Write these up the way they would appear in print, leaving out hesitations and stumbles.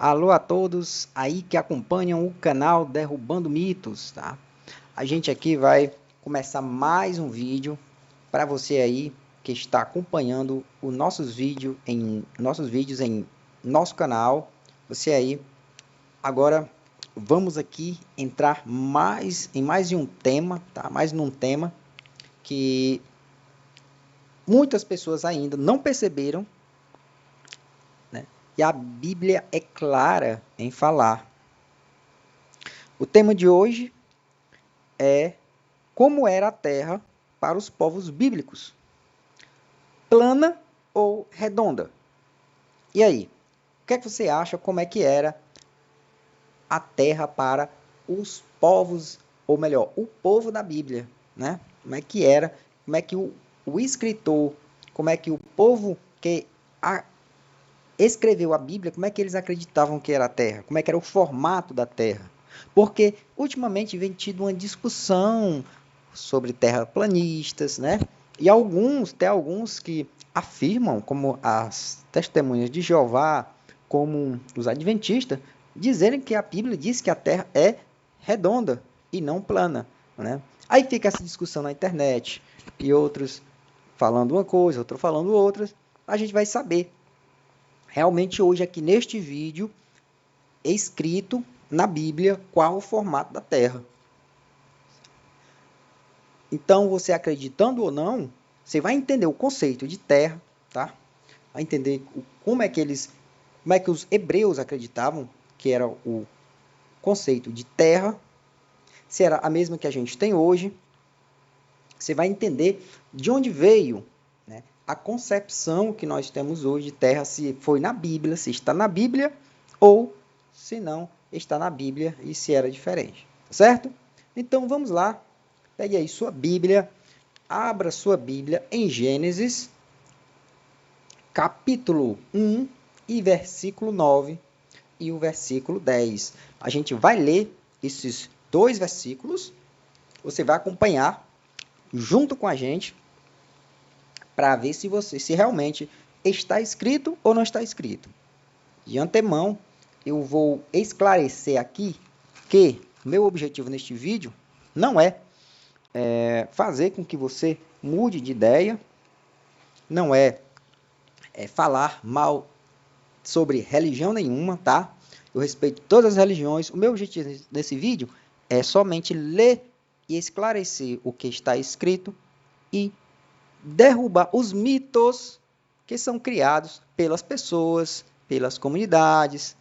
Alô a todos aí que acompanham o canal Derrubando Mitos, tá? A gente aqui vai começar mais um vídeo para você aí que está acompanhando os nossos vídeos em nosso canal. Você aí, agora vamos aqui entrar em mais de um tema, tá? Mais num tema que muitas pessoas ainda não perceberam, né? E a Bíblia é clara em falar. O tema de hoje é como era a Terra para os povos bíblicos, plana ou redonda? E aí, o que é que você acha como é que era a Terra para os povos, ou melhor, o povo da Bíblia, né? Como é que era, como é que o escritor, como é que o povo que escreveu a Bíblia, como é que eles acreditavam que era a Terra, como é que era o formato da Terra? Porque ultimamente vem tido uma discussão sobre terraplanistas, né? E tem alguns que afirmam, como as testemunhas de Jeová, como os adventistas, dizerem que a Bíblia diz que a Terra é redonda e não plana, né? Aí fica essa discussão na internet e outros falando uma coisa, outro falando outra. A gente vai saber realmente hoje aqui neste vídeo é escrito na Bíblia qual o formato da Terra. Então, você acreditando ou não, você vai entender o conceito de terra, tá? Vai entender como é que os hebreus acreditavam que era o conceito de terra, se era a mesma que a gente tem hoje. Você vai entender de onde veio, né, a concepção que nós temos hoje de terra, se foi na Bíblia, se está na Bíblia, ou se não está na Bíblia e se era diferente, certo? Então vamos lá, pegue aí sua Bíblia, abra sua Bíblia em Gênesis, capítulo 1 e versículo 9 e o versículo 10. A gente vai ler esses dois versículos, você vai acompanhar junto com a gente para ver se realmente está escrito ou não está escrito. De antemão, eu vou esclarecer aqui que meu objetivo neste vídeo não é fazer com que você mude de ideia, não é falar mal sobre religião nenhuma, tá? Eu respeito todas as religiões. O meu objetivo nesse vídeo é somente ler e esclarecer o que está escrito e derrubar os mitos que são criados pelas pessoas, pelas comunidades,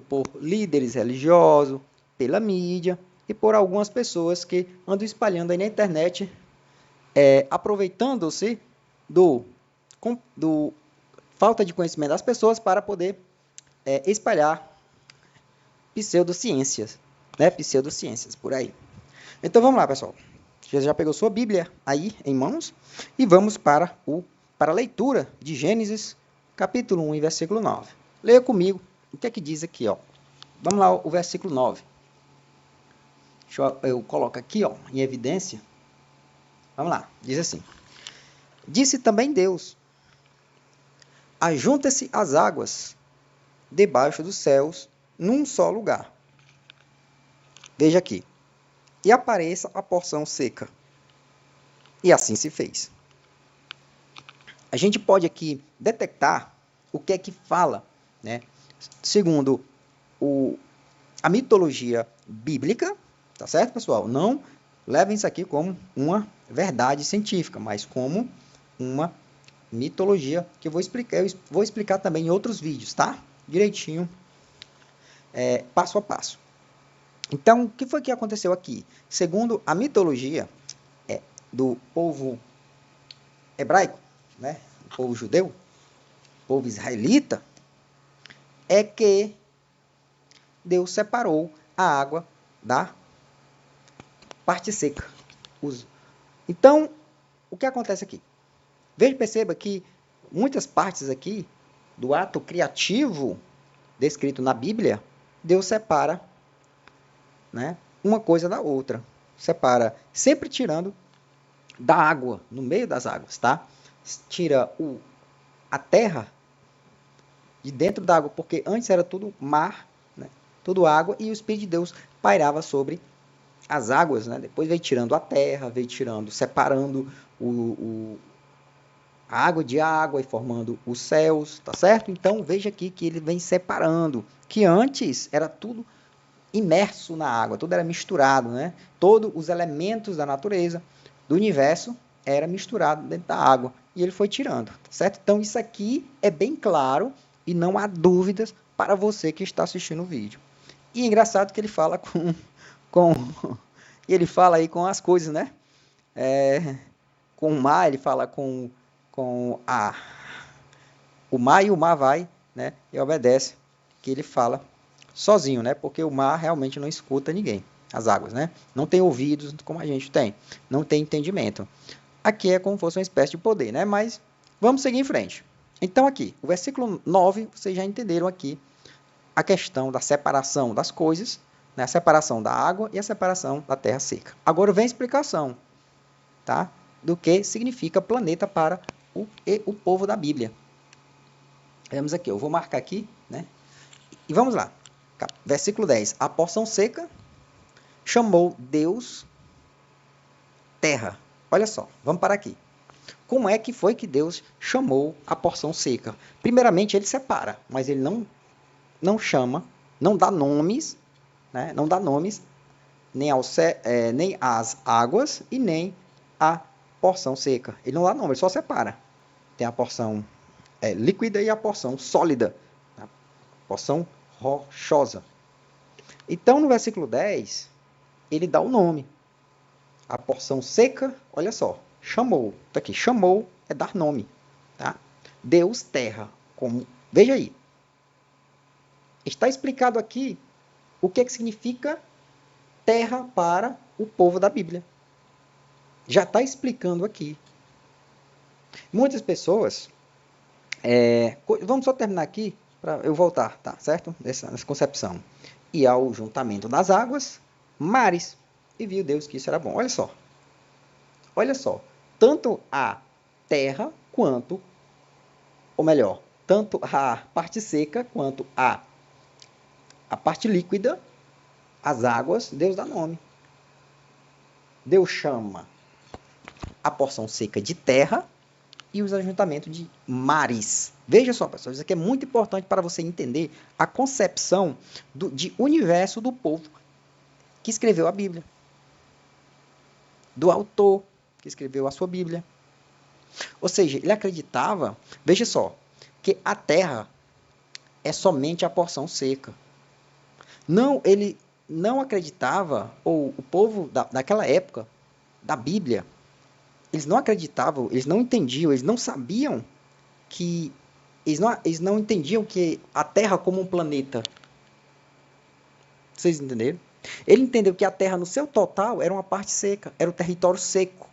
por líderes religiosos, pela mídia e por algumas pessoas que andam espalhando aí na internet, aproveitando-se do falta de conhecimento das pessoas para poder espalhar pseudociências, né? Pseudociências por aí. Então vamos lá, pessoal. Você já pegou sua Bíblia aí em mãos e vamos para a leitura de Gênesis, capítulo 1 e versículo 9. Leia comigo o que é que diz aqui, ó. Vamos lá, o versículo 9. Eu coloco aqui, ó, em evidência. Vamos lá, diz assim: Disse também Deus: Ajunta-se as águas debaixo dos céus num só lugar. Veja aqui. E apareça a porção seca. E assim se fez. A gente pode aqui detectar o que é que fala, né? Segundo a mitologia bíblica, tá certo, pessoal? Não levem isso aqui como uma verdade científica, mas como uma mitologia que eu vou explicar também em outros vídeos, tá? Direitinho, passo a passo. Então, o que foi que aconteceu aqui? Segundo a mitologia do povo hebraico, né? O povo judeu, o povo israelita, é que Deus separou a água da parte seca. Então, o que acontece aqui? Veja, perceba que muitas partes aqui do ato criativo descrito na Bíblia, Deus separa, né, uma coisa da outra. Separa, sempre tirando da água, no meio das águas, tá? Tira a terra de dentro da água, porque antes era tudo mar, né? Tudo água, e o Espírito de Deus pairava sobre as águas, né? Depois veio tirando a terra, veio tirando, separando a água de água e formando os céus, tá certo? Então veja aqui que ele vem separando, que antes era tudo imerso na água, tudo era misturado, né? Todos os elementos da natureza, do universo, era misturado dentro da água. E ele foi tirando, tá certo? Então isso aqui é bem claro e não há dúvidas para você que está assistindo o vídeo. E é engraçado que ele fala com ele fala aí com as coisas, né? Com o mar, ele fala com o mar, e o mar vai, né? E obedece, que ele fala sozinho, né? Porque o mar realmente não escuta ninguém, as águas, né? Não tem ouvidos como a gente tem, não tem entendimento. Aqui é como se fosse uma espécie de poder, né? Mas vamos seguir em frente. Então aqui, o versículo 9, vocês já entenderam aqui a questão da separação das coisas, né? A separação da água e a separação da terra seca. Agora vem a explicação, tá? Do que significa planeta para o povo da Bíblia. Vemos aqui, eu vou marcar aqui, né? E vamos lá. Versículo 10. A porção seca chamou Deus terra. Olha só, vamos parar aqui. Como é que foi que Deus chamou a porção seca? Primeiramente, ele separa, mas ele não chama, não dá nomes, né? Não dá nomes nem às águas e nem à porção seca. Ele não dá nome, ele só separa. Tem a porção líquida e a porção sólida, a porção rochosa. Então, no versículo 10, ele dá o nome. A porção seca, olha só, chamou. Tá aqui, chamou é dar nome. Tá? Deus, terra. Veja aí. Está explicado aqui o que significa terra para o povo da Bíblia. Já está explicando aqui. Muitas pessoas... vamos só terminar aqui para eu voltar, tá certo? Nessa concepção. E ao juntamento das águas, mares. E viu Deus que isso era bom. Olha só. Olha só. Tanto a terra quanto, ou melhor, tanto a parte seca quanto a parte líquida, as águas, Deus dá nome. Deus chama a porção seca de terra e os ajuntamentos de mares. Veja só, pessoal, isso aqui é muito importante para você entender a concepção de universo do povo que escreveu a Bíblia. Do autor que escreveu a sua Bíblia. Ou seja, ele acreditava, veja só, que a terra é somente a porção seca. Não, ele não acreditava, ou o povo daquela época, da Bíblia, eles não acreditavam, eles não entendiam, eles não sabiam que... Eles não entendiam que a Terra como um planeta. Vocês entenderam? Ele entendeu que a Terra, no seu total, era uma parte seca, era o território seco,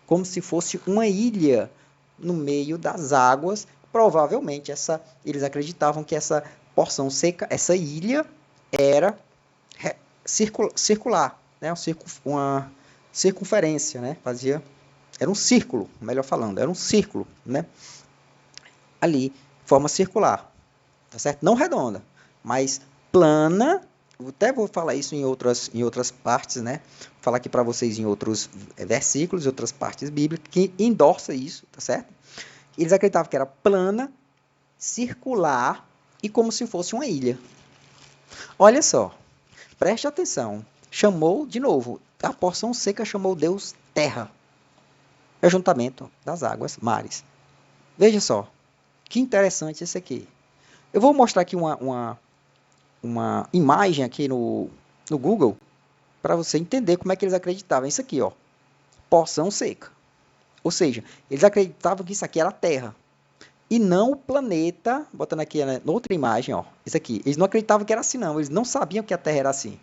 como se fosse uma ilha no meio das águas. Provavelmente, eles acreditavam que essa porção seca, essa ilha, era circular, né? Uma circunferência, né? Era um círculo, melhor falando, era um círculo, né? Ali, forma circular, tá certo? Não redonda, mas plana. Até vou falar isso em outras partes, né? Vou falar aqui para vocês em outros versículos, outras partes bíblicas, que endorça isso, tá certo? Eles acreditavam que era plana, circular e como se fosse uma ilha. Olha só, preste atenção. Chamou, de novo, a porção seca chamou Deus terra. Ajuntamento das águas, mares. Veja só, que interessante isso aqui. Eu vou mostrar aqui uma imagem aqui no Google para você entender como é que eles acreditavam. Isso aqui, ó, porção seca. Ou seja, eles acreditavam que isso aqui era a Terra e não o planeta. Botando aqui, né, outra imagem, ó, isso aqui. Eles não acreditavam que era assim, não. Eles não sabiam que a Terra era assim.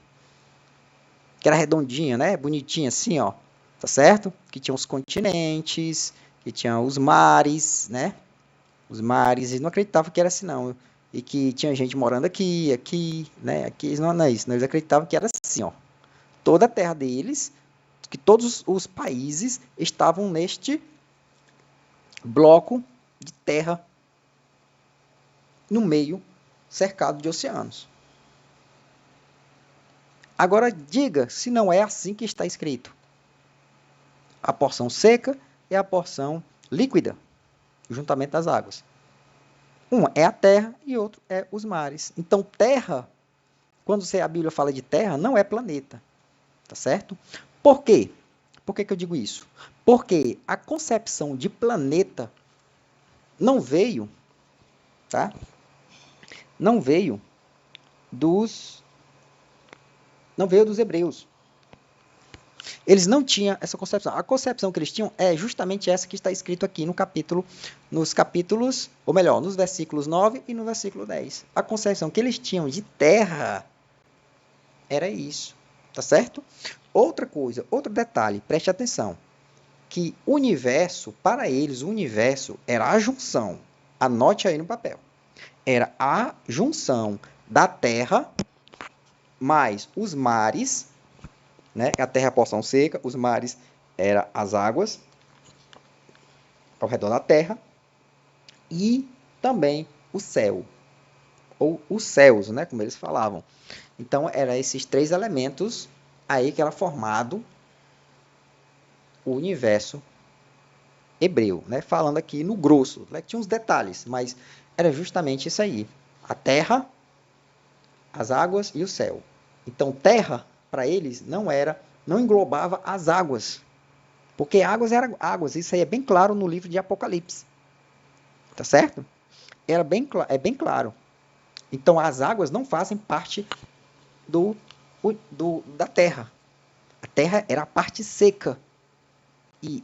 Que era redondinha, né? Bonitinha assim, ó. Tá certo? Que tinha os continentes, que tinha os mares, né? Os mares, eles não acreditavam que era assim, não. E que tinha gente morando aqui, né? Aqui, eles não é isso. Eles acreditavam que era assim, ó. Toda a terra deles, que todos os países estavam neste bloco de terra no meio cercado de oceanos. Agora diga se não é assim que está escrito. A porção seca é a porção líquida, juntamente das águas. Um é a terra e outro é os mares. Então, terra, quando a Bíblia fala de terra, não é planeta. Tá certo? Por quê? Por que eu digo isso? Porque a concepção de planeta não veio, tá? Não veio dos hebreus. Eles não tinham essa concepção. A concepção que eles tinham é justamente essa que está escrito aqui nos capítulos, ou melhor, nos versículos 9 e no versículo 10. A concepção que eles tinham de terra era isso, tá certo? Outra coisa, outro detalhe, preste atenção, que o universo, para eles, o universo era a junção, anote aí no papel, era a junção da terra mais os mares, né? A terra é a porção seca, os mares eram as águas ao redor da terra e também o céu, ou os céus, né? Como eles falavam. Então, eram esses três elementos aí que era formado o universo hebreu, né? Falando aqui no grosso, né? Tinha uns detalhes, mas era justamente isso aí. A terra, as águas e o céu. Então, terra, para eles, não englobava as águas, porque águas eram águas. Isso aí é bem claro no livro de Apocalipse. Tá certo? É bem claro. Então, as águas não fazem parte da terra. A terra era a parte seca. E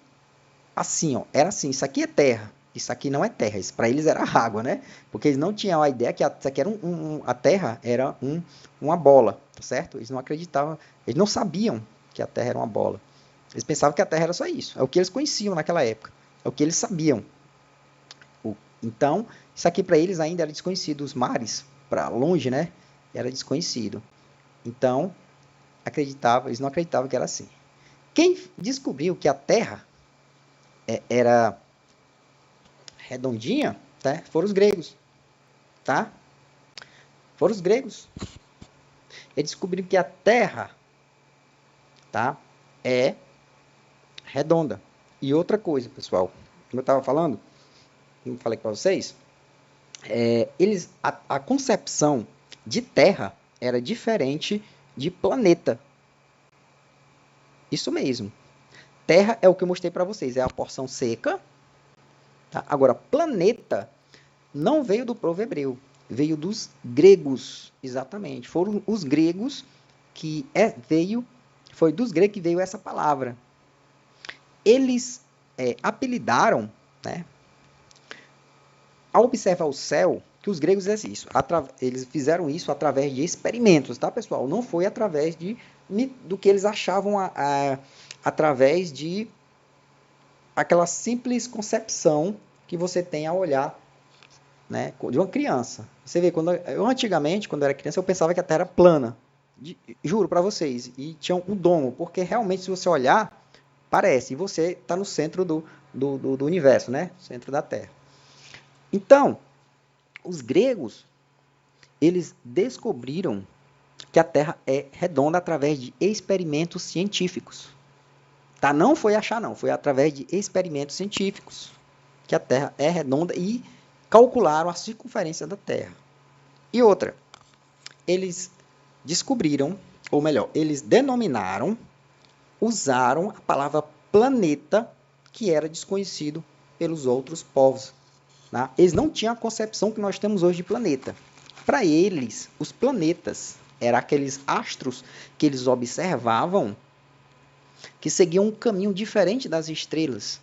assim, ó, era assim, isso aqui é terra, isso aqui não é terra, isso para eles era água, né? Porque eles não tinham a ideia que isso aqui era a terra era uma bola, tá certo? Eles não acreditavam, eles não sabiam que a terra era uma bola. Eles pensavam que a terra era só isso, é o que eles conheciam naquela época, é o que eles sabiam. Então, isso aqui para eles ainda era desconhecido, os mares, para longe, né? Era desconhecido. Então, eles não acreditavam que era assim. Quem descobriu que a terra era redondinha, tá? Foram os gregos, tá? Foram os gregos. Eles descobriram que a Terra, tá? É redonda. E outra coisa, pessoal, como eu estava falando, como eu falei para vocês, a concepção de Terra era diferente de planeta. Isso mesmo. Terra é o que eu mostrei para vocês, é a porção seca. Tá? Agora, planeta não veio do povo hebreu, veio dos gregos, exatamente. Foram os gregos foi dos gregos que veio essa palavra. Eles apelidaram, né, ao observar o céu, que os gregos fizeram isso. Eles fizeram isso através de experimentos, tá, pessoal? Não foi através do que eles achavam através de aquela simples concepção que você tem ao olhar, né, de uma criança. Você vê, antigamente, quando eu era criança, eu pensava que a Terra era plana. Juro para vocês. E tinha um domo, porque realmente, se você olhar, parece. E você está no centro do universo, né? Centro da Terra. Então, os gregos, eles descobriram que a Terra é redonda através de experimentos científicos. Tá? Não foi achar, não. Foi através de experimentos científicos que a Terra é redonda e calcularam a circunferência da Terra. E outra, eles descobriram, ou melhor, eles denominaram, usaram a palavra planeta, que era desconhecido pelos outros povos. Né? Eles não tinham a concepção que nós temos hoje de planeta. Para eles, os planetas eram aqueles astros que eles observavam que seguiam um caminho diferente das estrelas.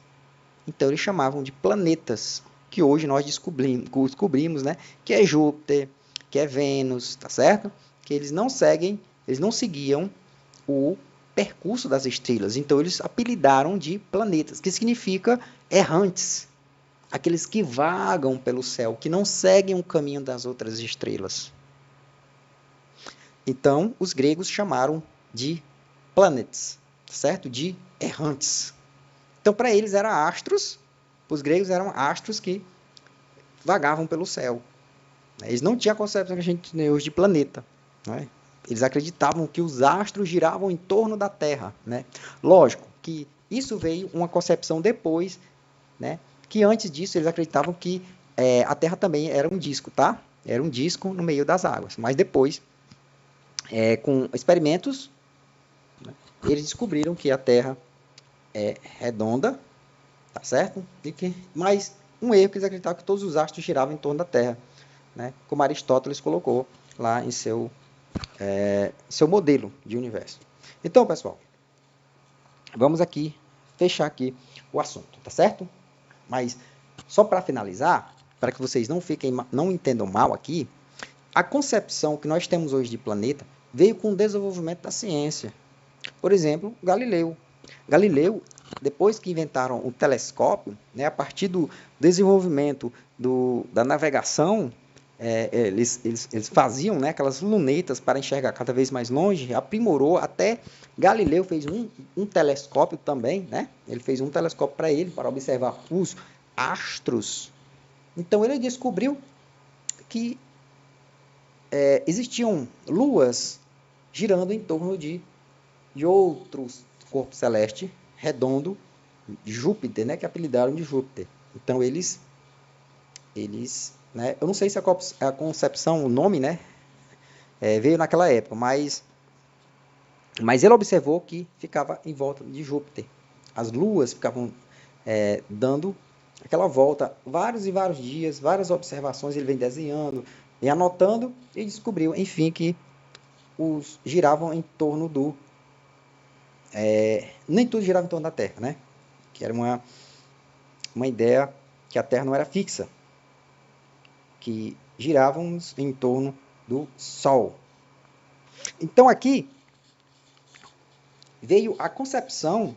Então, eles chamavam de planetas, que hoje nós descobrimos, né? Que é Júpiter, que é Vênus, tá certo? Que eles não seguiam o percurso das estrelas. Então, eles apelidaram de planetas, que significa errantes. Aqueles que vagam pelo céu, que não seguem o caminho das outras estrelas. Então, os gregos chamaram de planets, certo? De errantes. Então, para eles eram astros, os gregos eram astros que vagavam pelo céu. Eles não tinham a concepção que a gente tem hoje de planeta, né? Eles acreditavam que os astros giravam em torno da Terra, né? Lógico que isso veio uma concepção depois, né? Que antes disso eles acreditavam que a Terra também era um disco, tá? Era um disco no meio das águas. Mas depois, com experimentos, né, eles descobriram que a Terra é redonda, tá certo? Mas um erro que eles acreditavam que todos os astros giravam em torno da Terra, né? Como Aristóteles colocou lá em seu modelo de universo. Então, pessoal, vamos aqui fechar aqui o assunto, tá certo? Mas só para finalizar, para que vocês não entendam mal aqui, a concepção que nós temos hoje de planeta veio com o desenvolvimento da ciência. Por exemplo, Galileu. Galileu, depois que inventaram o telescópio, né, a partir do desenvolvimento da navegação, eles faziam, né, aquelas lunetas para enxergar cada vez mais longe, aprimorou, até Galileu fez um telescópio também, né? Ele fez um telescópio para ele, para observar os astros. Então ele descobriu que existiam luas girando em torno de outros corpos celestes redondo, Júpiter, né, que apelidaram de Júpiter. Então eles né, eu não sei se a concepção, o nome, né, veio naquela época, mas ele observou que ficava em volta de Júpiter. As luas ficavam dando aquela volta vários e vários dias, várias observações, ele vem desenhando e anotando, e descobriu, enfim, que os giravam em torno do... nem tudo girava em torno da Terra, né? Que era uma ideia que a Terra não era fixa, que girávamos em torno do Sol. Então aqui veio a concepção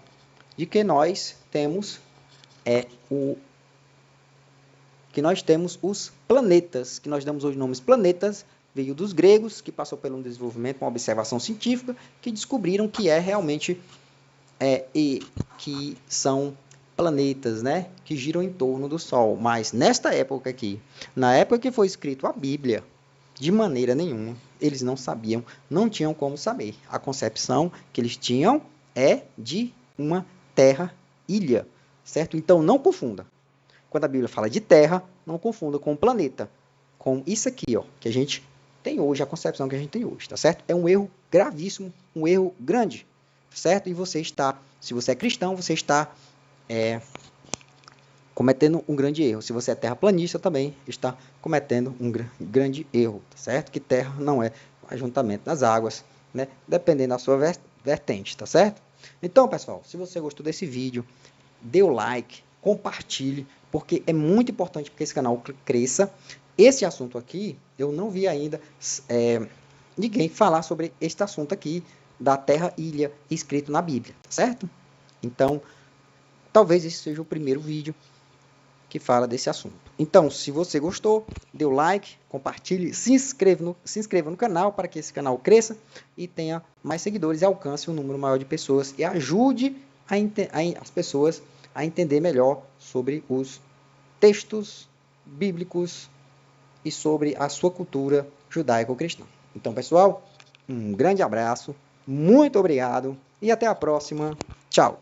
de que nós temos os planetas, que nós damos hoje nomes planetas, veio dos gregos, que passou por um desenvolvimento, uma observação científica, que descobriram que realmente e que são planetas, né, que giram em torno do Sol. Mas nesta época aqui, na época que foi escrito a Bíblia, de maneira nenhuma, eles não sabiam, não tinham como saber. A concepção que eles tinham é de uma terra-ilha, certo? Então não confunda. Quando a Bíblia fala de terra, não confunda com o planeta, com isso aqui, ó, que a gente tem hoje, a concepção que a gente tem hoje, tá certo? É um erro gravíssimo, um erro grande, certo? E você está, se você é cristão, você está cometendo um grande erro. Se você é terraplanista, também está cometendo um grande erro, tá certo? Que terra não é o ajuntamento das águas, né? Dependendo da sua vertente, tá certo? Então, pessoal, se você gostou desse vídeo, dê o like, compartilhe, porque é muito importante para que esse canal cresça. Esse assunto aqui, eu não vi ainda ninguém falar sobre este assunto aqui da terra-ilha escrito na Bíblia, certo? Então, talvez esse seja o primeiro vídeo que fala desse assunto. Então, se você gostou, dê o like, compartilhe, se inscreva no canal para que esse canal cresça e tenha mais seguidores e alcance um número maior de pessoas e ajude as pessoas a entender melhor sobre os textos bíblicos e sobre a sua cultura judaico-cristã. Então, pessoal, um grande abraço, muito obrigado e até a próxima. Tchau!